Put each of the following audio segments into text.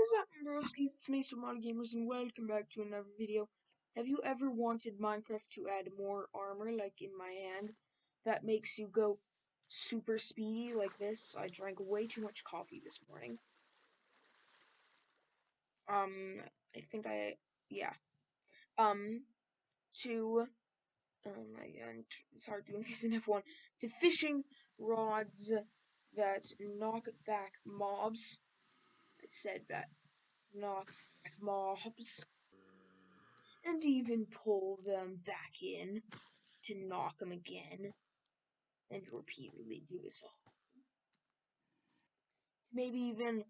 is up, broskies? It's me, SuperModedGamers, and welcome back to another video. Have you ever wanted Minecraft to add more armor, like in my hand, that makes you go super speedy like this? I drank way too much coffee this morning. I think yeah. To, it's hard doing this in F1, to fishing rods that knock back mobs. I said that. Knock back mobs. And even pull them back in to knock them again and repeatedly do this all. It's maybe even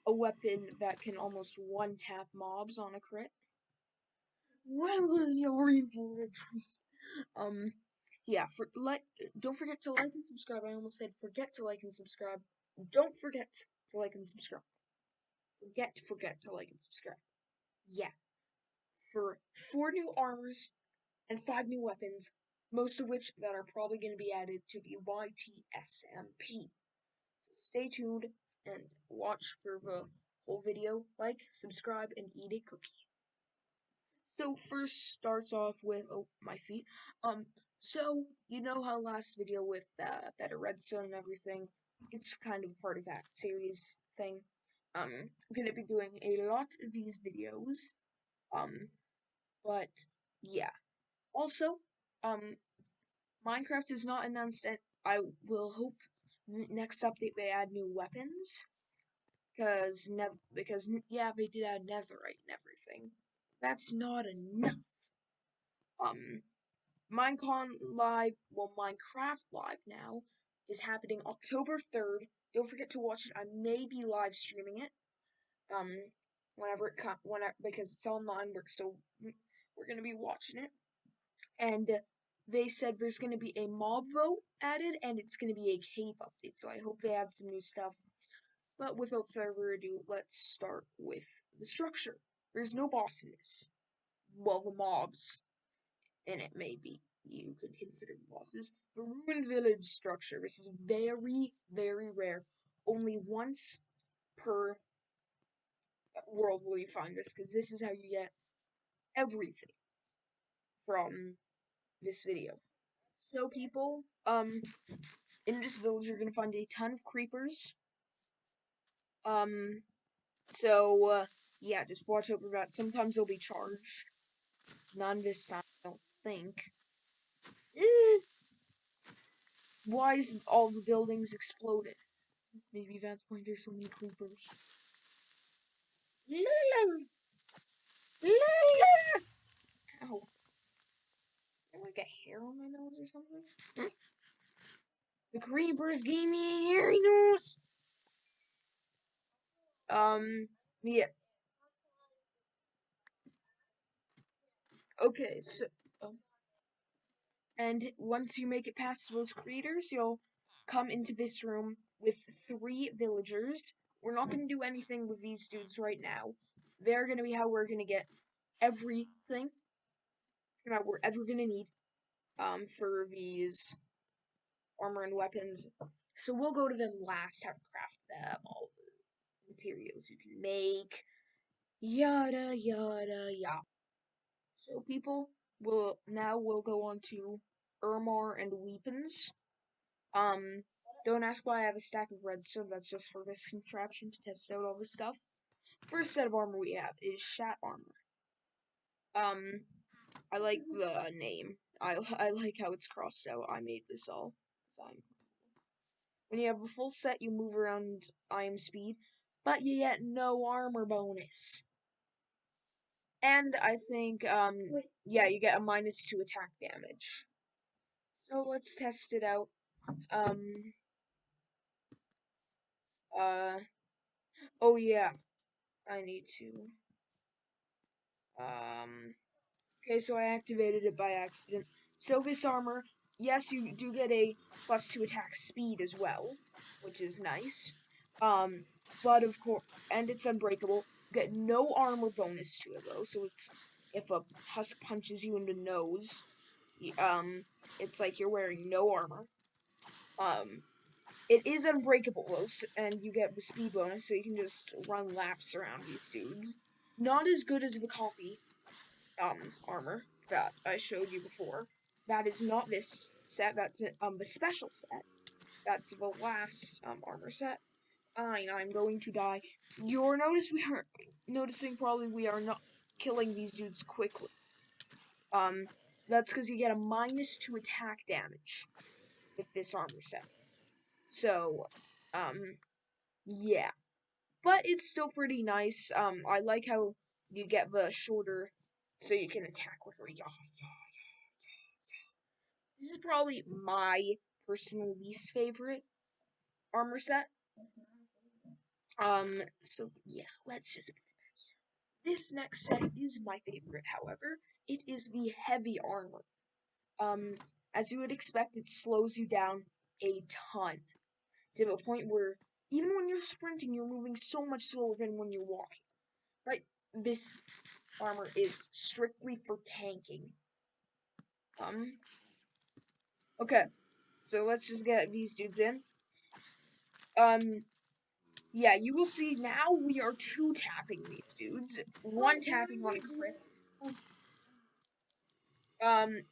a weapon that can almost one-tap mobs on a crit. Well, you're in for a treat. Yeah, don't forget to like and subscribe. I almost said forget to like and subscribe. Don't forget to like and subscribe. Forget to like and subscribe. Yeah. For 4 new armors and 5 new weapons, most of which that are probably going to be added to the YTSMP. So stay tuned and watch for the whole video. Like, subscribe, and eat a cookie. So first starts off with, oh, my feet. So you know how last video with better redstone and everything, it's kind of part of that series thing. I'm gonna be doing a lot of these videos. But yeah. Also, Minecraft is not announced, and I will hope next update they add new weapons, because yeah, they did add netherite and everything. That's not enough. Minecraft Live now is happening October 3rd. Don't forget to watch it. I may be live streaming it. Whenever it comes, because it's online, so we're gonna be watching it. And they said there's going to be a mob vote added, and it's going to be a cave update, so I hope they add some new stuff. But without further ado, let's start with the structure. There's no boss in this. Well, the mobs in it, maybe you could consider the bosses. The ruined village structure. This is very, very rare. Only once per world will you find this, because this is how you get everything from this video. So people, in this village you're gonna find a ton of creepers. Yeah, just watch out for that. Sometimes they'll be charged. None this time, I don't think. Why is all the buildings exploded? Maybe that's why there's so many creepers. Lula! Lula! Ow. Is there like a hair on my nose or something? The creepers gave me a hairy nose! Yeah. Okay, so... And once you make it past those creators, you'll come into this room with 3 villagers. We're not going to do anything with these dudes right now. They're going to be how we're going to get everything that we're ever going to need for these armor and weapons. So we'll go to them last, how to craft them, all the materials you can make, yada, yada, yada. So people, we'll go on to armor and weapons. Don't ask why I have a stack of redstone. That's just for this contraption to test out all this stuff. First set of armor we have is Shat armor. I like the name. I like how it's crossed out. I made this all design. When you have a full set, you move around IM speed, but you get no armor bonus. And I think, yeah, you get a -2 attack damage. So let's test it out. Oh yeah, I need to, okay, so I activated it by accident. So this armor, yes, you do get a +2 attack speed as well, which is nice. But of course, and it's unbreakable. You get no armor bonus to it though, so it's, if a husk punches you in the nose, it's like you're wearing no armor. It is unbreakable, and you get the speed bonus, so you can just run laps around these dudes. Not as good as the coffee armor that I showed you before. That is not this set. That's the special set. That's the last armor set. I'm going to die. You're noticing probably we are not killing these dudes quickly. That's because you get a -2 attack damage with this armor set. So, yeah. But it's still pretty nice. I like how you get the shorter, so you can attack quicker. Yeah, yeah. This is probably my personal least favorite armor set. So yeah, let's just. This next set is my favorite, however. It is the heavy armor. Um, as you would expect, it slows you down a ton to the point where even when you're sprinting, you're moving so much slower than when you're walking. But this armor is strictly for tanking. Okay, so let's just get these dudes in. Yeah, you will see now we are two tapping these dudes. One tapping on a crit.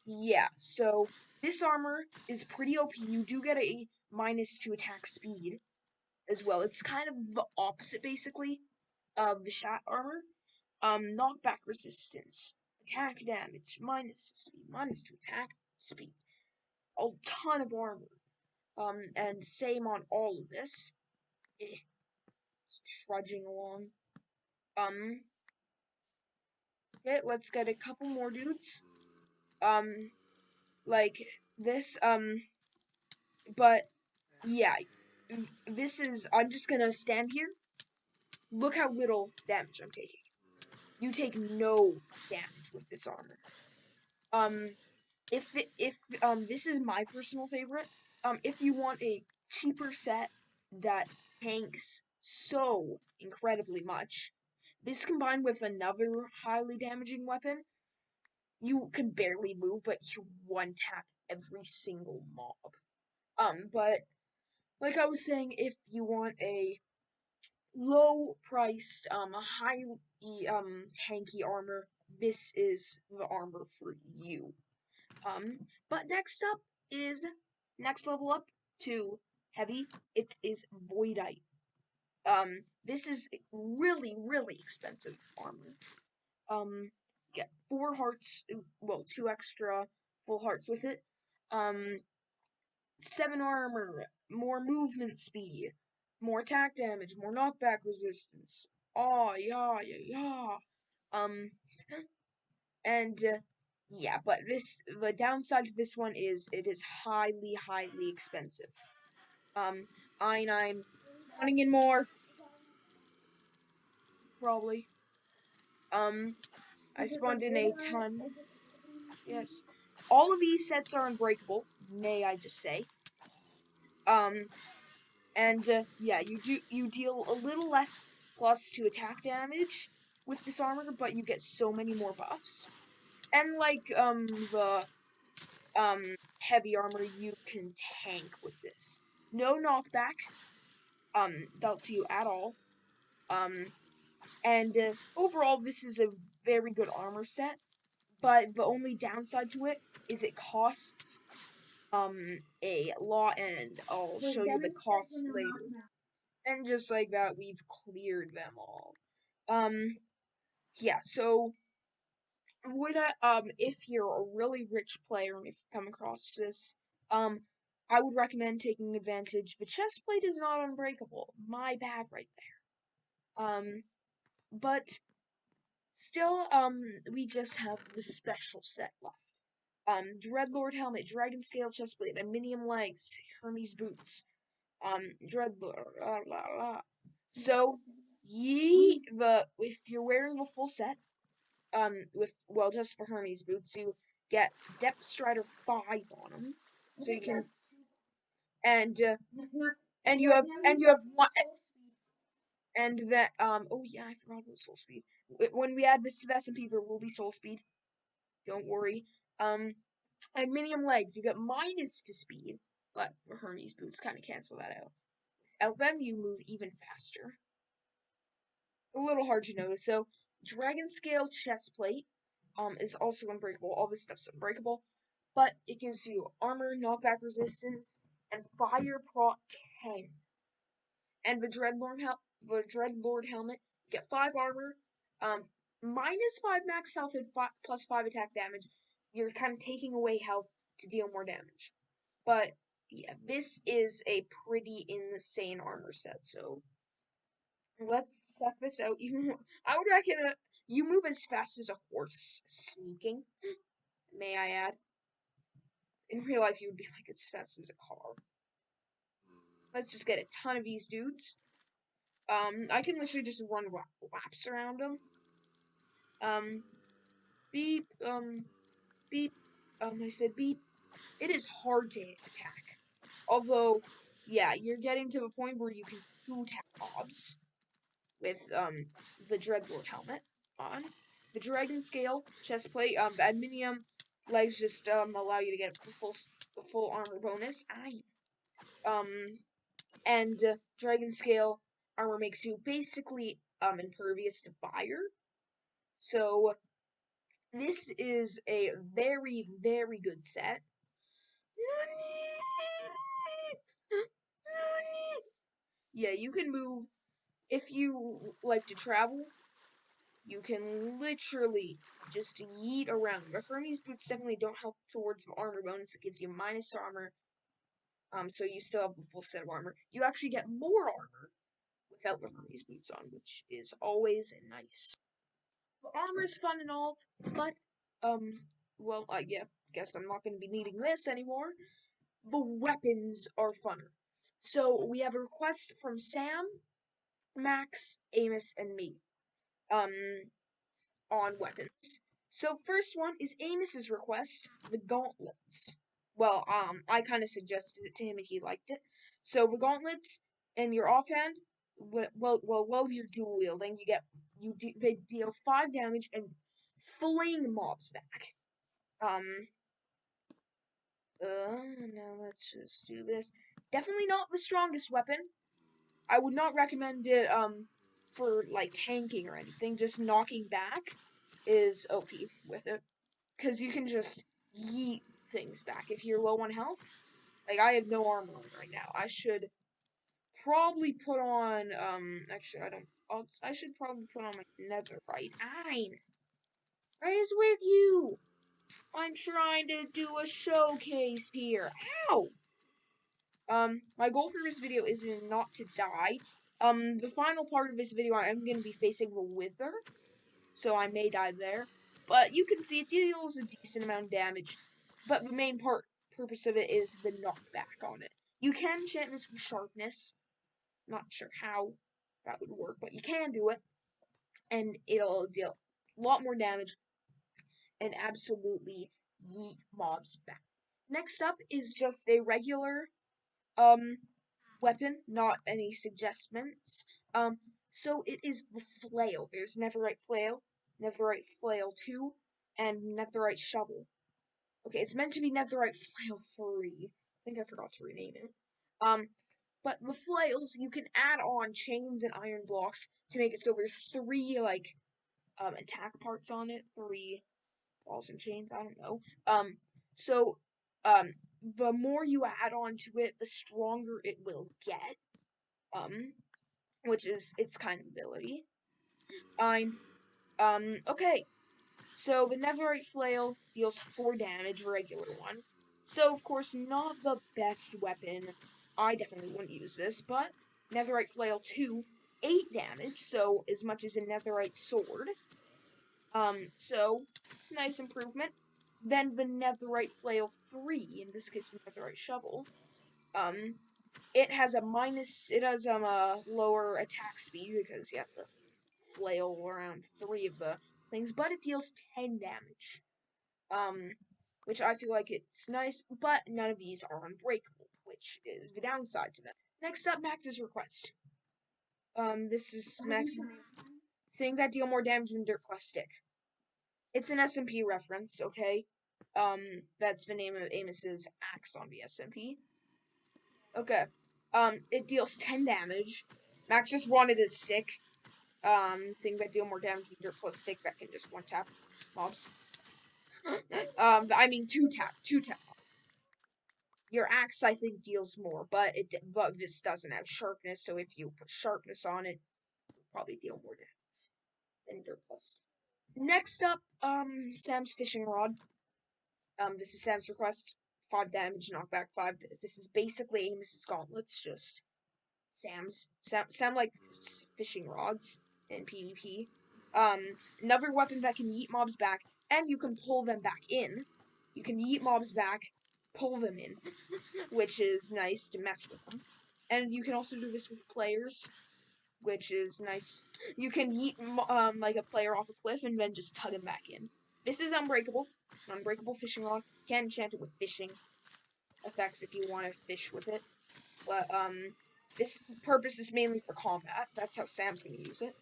Yeah, so this armor is pretty OP. You do get a -2 attack speed as well. It's kind of the opposite, basically, of the shot armor. Knockback resistance, attack damage, -speed, -2 attack speed. A ton of armor. And same on all of this. Just trudging along. Um, okay, let's get a couple more dudes. Um, like this. But yeah, this is. I'm just gonna stand here. Look how little damage I'm taking. You take no damage with this armor. Um, if this is my personal favorite. If you want a cheaper set that tanks so incredibly much, this combined with another highly damaging weapon, you can barely move, but you one tap every single mob. But like I was saying, if you want a low priced, highly tanky armor, this is the armor for you. But next up is next level up to heavy. It is Voidite. This is really, really expensive armor. Get 4 hearts, well, 2 extra full hearts with it. Um, 7 armor, more movement speed, more attack damage, more knockback resistance. Oh, yeah, yeah, yeah. Um, and yeah, but the downside to this one is it is highly, highly expensive. Um, I'm spawning in more, probably. I spawned in a ton. Yes. All of these sets are unbreakable, may I just say. Um, and yeah, you deal a little less +2 attack damage with this armor, but you get so many more buffs. And like the heavy armor, you can tank with this. No knockback dealt to you at all. And overall, this is a very good armor set. But the only downside to it is it costs a lot, and I'll show you the costs later. And just like that, we've cleared them all. Yeah, so would if you're a really rich player and if you come across this, I would recommend taking advantage. The chest plate is not unbreakable. My bad right there. But still, we just have the special set left. Dreadlord helmet, dragon scale chestplate, aluminium legs, Hermes boots. Dreadlord, So, if you're wearing the full set, just for Hermes boots, you get Depth Strider 5 on them, so you can, and you have one, and that, oh yeah, I forgot about soul speed. When we add this to the SMP, there will be soul speed. Don't worry. Aluminium legs, you get -2 speed. but Hermes boots kind of cancel that out. Without them, you move even faster. A little hard to notice. So, Dragon Scale Chestplate is also unbreakable. All this stuff's unbreakable, but it gives you armor, knockback resistance, and fire proc 10. And the Dreadlord helmet, you get 5 armor, minus 5 max health and plus 5 attack damage. You're kind of taking away health to deal more damage. But yeah, this is a pretty insane armor set. So let's check this out. Even I would reckon you move as fast as a horse sneaking. May I add? In real life, you would be like as fast as a car. Let's just get a ton of these dudes. I can literally just run laps around them. Beep, beep, I said beep. It is hard to attack. Although, yeah, you're getting to the point where you can two-tap mobs with, the Dreadlord helmet on. The Dragon Scale chestplate, the Adminium legs just, allow you to get a full armor bonus. And Dragon Scale armor makes you basically, impervious to fire. So, this is a very, very good set. Yeah, you can move. If you like to travel, you can literally just yeet around. The Hermes boots definitely don't help towards the armor bonus. It gives you minus armor. So you still have a full set of armor. You actually get more armor without the Hermes boots on, which is always nice. The armor is fun and all, but well, yeah, guess I'm not going to be needing this anymore. The weapons are funner. So we have a request from Sam, Max, Amos, and me. On weapons. So first one is Amos's request, the gauntlets. Well, I kind of suggested it to him and he liked it. So the gauntlets in your offhand, while you're dual wielding, they deal 5 damage and fling mobs back. Now let's just do this. Definitely not the strongest weapon. I would not recommend it, for, like, tanking or anything. Just knocking back is OP with it. Because you can just yeet things back. If you're low on health, like, I have no armor on right now. I should probably put on, actually, I should probably put on my netherite. What is with you? I'm trying to do a showcase here. Ow! My goal for this video is not to die. The final part of this video, I'm going to be facing the Wither, so I may die there. But you can see it deals a decent amount of damage. But the main purpose of it is the knockback on it. You can enchant this with sharpness. Not sure how that would work, but you can do it. And it'll deal a lot more damage and absolutely yeet mobs back. Next up is just a regular, weapon, not any suggestions. So it is the flail. There's Netherite Flail 2, and Netherite Shovel. Okay, it's meant to be Netherite Flail 3. I think I forgot to rename it. But the flails, you can add on chains and iron blocks to make it so there's 3, like, attack parts on it. 3 balls and chains, I don't know. So, the more you add on to it, the stronger it will get. Which is its kind of ability. Okay. So the Netherite Flail deals 4 damage, regular one. So, of course, not the best weapon. I definitely wouldn't use this, but Netherite Flail 2, 8 damage, so as much as a Netherite Sword. So, nice improvement. Then the Netherite Flail 3, in this case, the Netherite Shovel. It has a lower attack speed because you have to flail around 3 of the things, but it deals 10 damage. Which I feel like it's nice, but none of these are unbreakable, which is the downside to them. Next up, Max's request. This is Max's thing that deal more damage than Dirt Quest Stick. It's an SMP reference, okay? That's the name of Amos's axe on the SMP. Okay. It deals 10 damage. Max just wanted a stick. Thing that deal more damage than dirt plus stick that can just one tap mobs. I mean two tap. Your axe, I think, deals more, but this doesn't have sharpness, so if you put sharpness on it, it'll probably deal more damage than dirt plus. Next up, Sam's fishing rod. This is Sam's request. 5 damage, knockback 5. This is basically Amos's gauntlets, just Sam like fishing rods in PvP. Another weapon that can yeet mobs back, and you can pull them back in. You can yeet mobs back, pull them in, which is nice to mess with them. And you can also do this with players, which is nice. You can yeet like a player off a cliff and then just tug him back in. This is unbreakable. Unbreakable fishing rod. Can enchant it with fishing effects if you want to fish with it. But this purpose is mainly for combat. That's how Sam's gonna use it.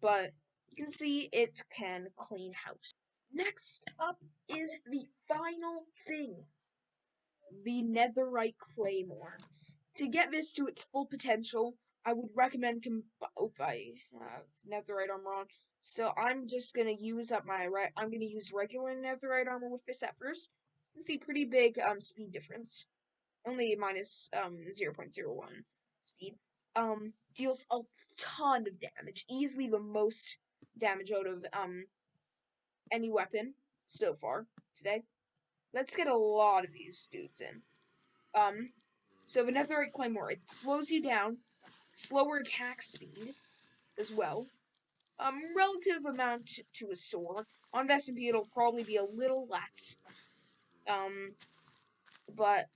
But you can see it can clean house. Next up is the final thing, the Netherite Claymore. To get this to its full potential, I would recommend I have Netherite armor on. Still, I'm just gonna use up my I'm gonna use regular Netherite armor with this at first. You can see pretty big speed difference. Only minus 0.01 speed. Deals a ton of damage. Easily the most damage out of any weapon so far today. Let's get a lot of these dudes in. So the Netherite Claymore, it slows you down, slower attack speed as well. Relative amount to a sword. On SMP it'll probably be a little less. But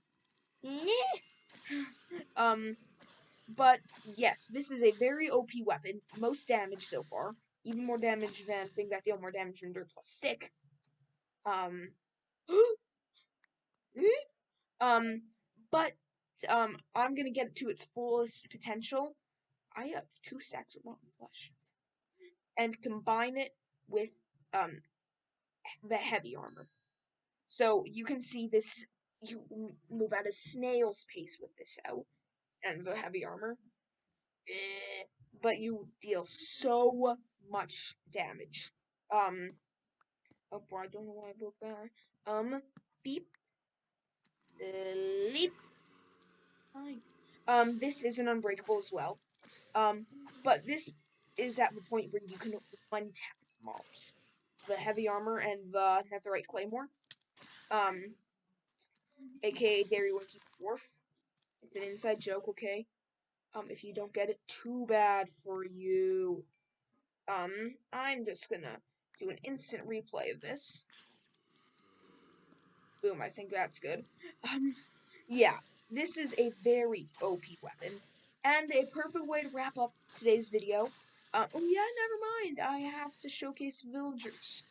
But yes, this is a very OP weapon. Most damage so far. Even more damage than thing that deal more damage than dirt plus stick. Um um but I'm gonna get it to its fullest potential. I have 2 stacks of rotten flesh. And combine it with um the heavy armor. So you can see this you move at a snail's pace with this out and the heavy armor. But you deal so much damage. Oh boy, I don't know why I broke that. Beep, leap. Fine. This isn't unbreakable as well. But this is at the point where you can one tap mobs. The heavy armor and the netherite claymore. AKA Dairy Winky Dwarf. It's an inside joke, okay? If you don't get it, too bad for you. I'm just gonna do an instant replay of this. Boom, I think that's good. Yeah, this is a very OP weapon, and a perfect way to wrap up today's video. Oh yeah, never mind, I have to showcase villagers.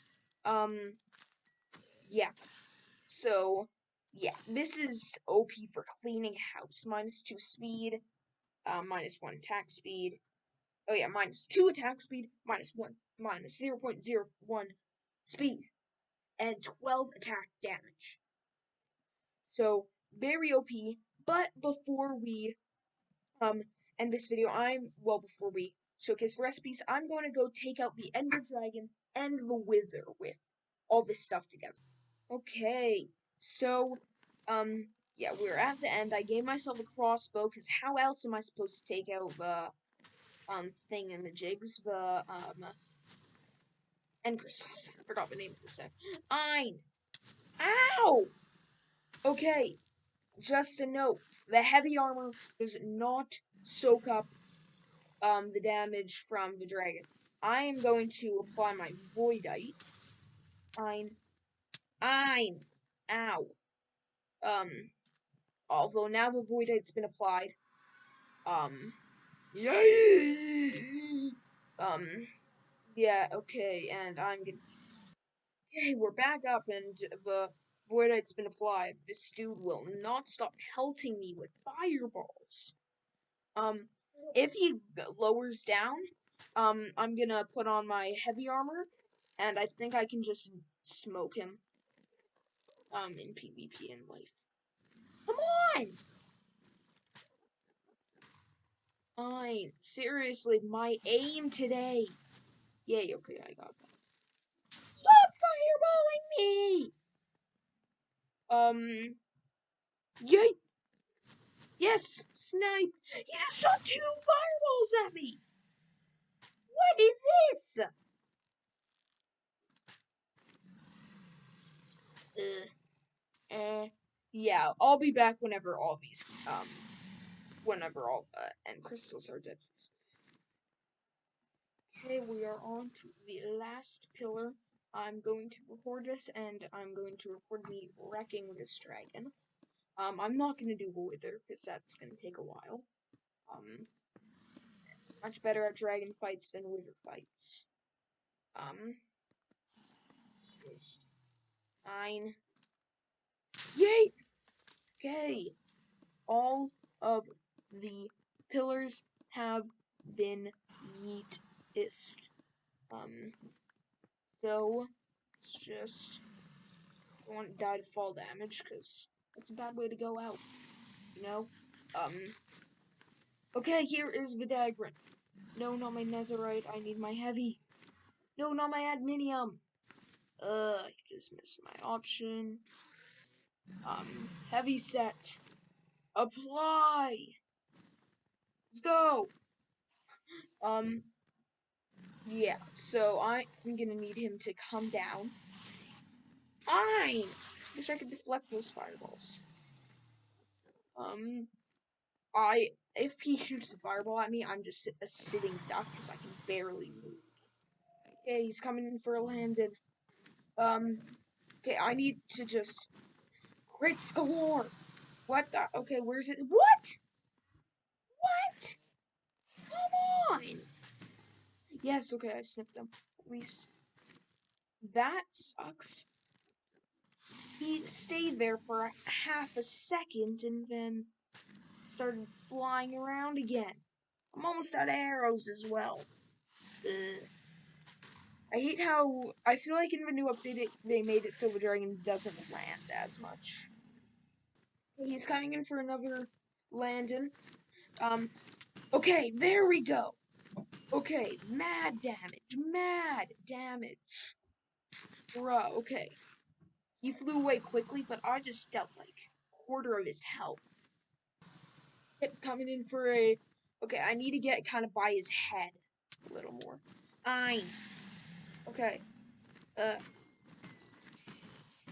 Yeah, so, yeah, this is OP for cleaning house. -2 speed, -1 attack speed. Oh yeah, -2 attack speed, minus 0.01 speed, and 12 attack damage. So, very OP, but before we end this video, before we showcase recipes, I'm going to go take out the Ender Dragon and the Wither with all this stuff together. Okay, so, yeah, we're at the end. I gave myself a crossbow, because how else am I supposed to take out the, thingamajigs, the, end crystals. I forgot the name for a sec. Ein! Ow! Okay, just a note, the heavy armor does not soak up the damage from the dragon. I am going to apply my Voidite. Ein. Ow. Although now the Voidite's been applied. Yay! Yeah, okay, and I'm gonna. Okay, we're back up, and the Voidite's been applied. This dude will not stop pelting me with fireballs. If he lowers down, I'm gonna put on my heavy armor, and I think I can just smoke him, in PvP in life. Come on! Fine. Seriously, my aim today. Yay, okay, I got that. Stop fireballing me! Yay! Yes, snipe! He just shot 2 fireballs at me! What is this? Yeah, I'll be back whenever all these, whenever all, end crystals are dead. Okay, we are on to the last pillar. I'm going to record this, and I'm going to record me wrecking this dragon. I'm not gonna do Wither, because that's gonna take a while. Much better at dragon fights than Wither fights. Just 9. Yay! Okay. All of the pillars have been yeeted. So it's just I want to die to fall damage because that's a bad way to go out, you know? Okay, here is Vidaigrin. No, not my netherite. I need my heavy. No, not my adminium. I just missed my option. Heavy set. Apply. Let's go. Yeah, so I'm gonna need him to come down. Fine. Wish I could deflect those fireballs. If he shoots a fireball at me, I'm just a sitting duck because I can barely move. Okay, he's coming in for a landing. Okay, I need to just crits galore. What the? Okay, where's it? What? What? Come on. Yes, okay, I snipped him. At least that sucks. He stayed there for a half a second and then started flying around again. I'm almost out of arrows as well. Ugh. I hate how I feel like in the new update they made it so the dragon doesn't land as much. He's coming in for another landing. Okay, there we go. Okay, mad damage. Bruh, okay. He flew away quickly, but I just dealt like a quarter of his health. Coming in for a... Okay, I need to get kind of by his head a little more. Fine. Okay.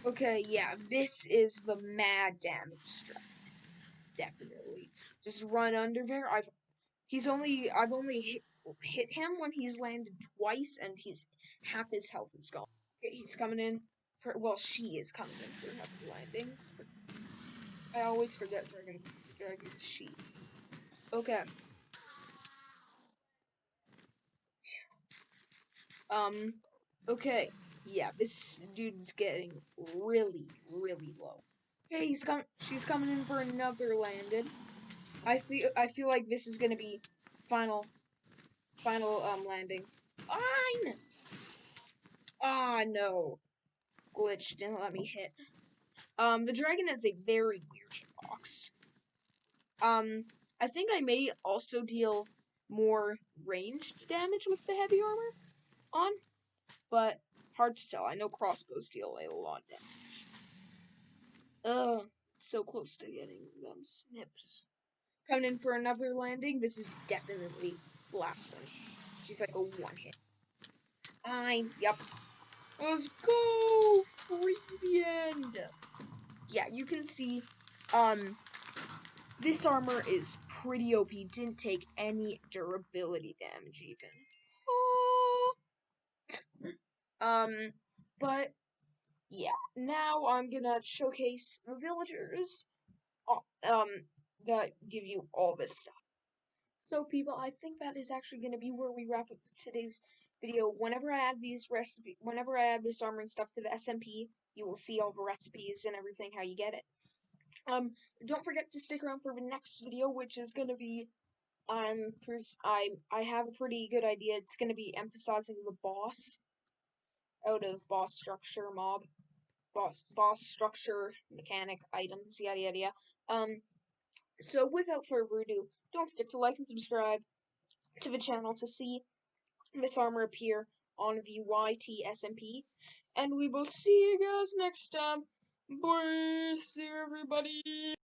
Okay, yeah, this is the mad damage strat. Definitely. Just run under there. I've only hit him when he's landed twice and he's half his health is gone. Okay, he's coming in for she is coming in for another landing. I always forget dragon's a she. Okay. Okay. Yeah, this dude's getting really, really low. Okay, she's coming in for another landing. I feel like this is gonna be final landing. Fine! Ah no. Glitch didn't let me hit. The dragon has a very weird hitbox. I think I may also deal more ranged damage with the heavy armor on, but hard to tell. I know crossbows deal a lot of damage. So close to getting them snips. Coming in for another landing. This is definitely the last one. She's like a one hit. Fine. Yep. Let's go! Free the end! Yeah, you can see, this armor is pretty OP. Didn't take any durability damage even. Oh. But yeah, now I'm gonna showcase the villagers, that give you all this stuff. So people, I think that is actually going to be where we wrap up today's video. Whenever I add whenever I add this armor and stuff to the SMP, you will see all the recipes and everything, how you get it. Don't forget to stick around for the next video, which is going to be, I have a pretty good idea. It's going to be emphasizing the boss out of boss structure, boss structure, mechanic, items, yada yada yada. So without further ado, Don't forget to like and subscribe to the channel to see this armor appear on the YT SMP. And we will see you guys next time. Bye, see you everybody.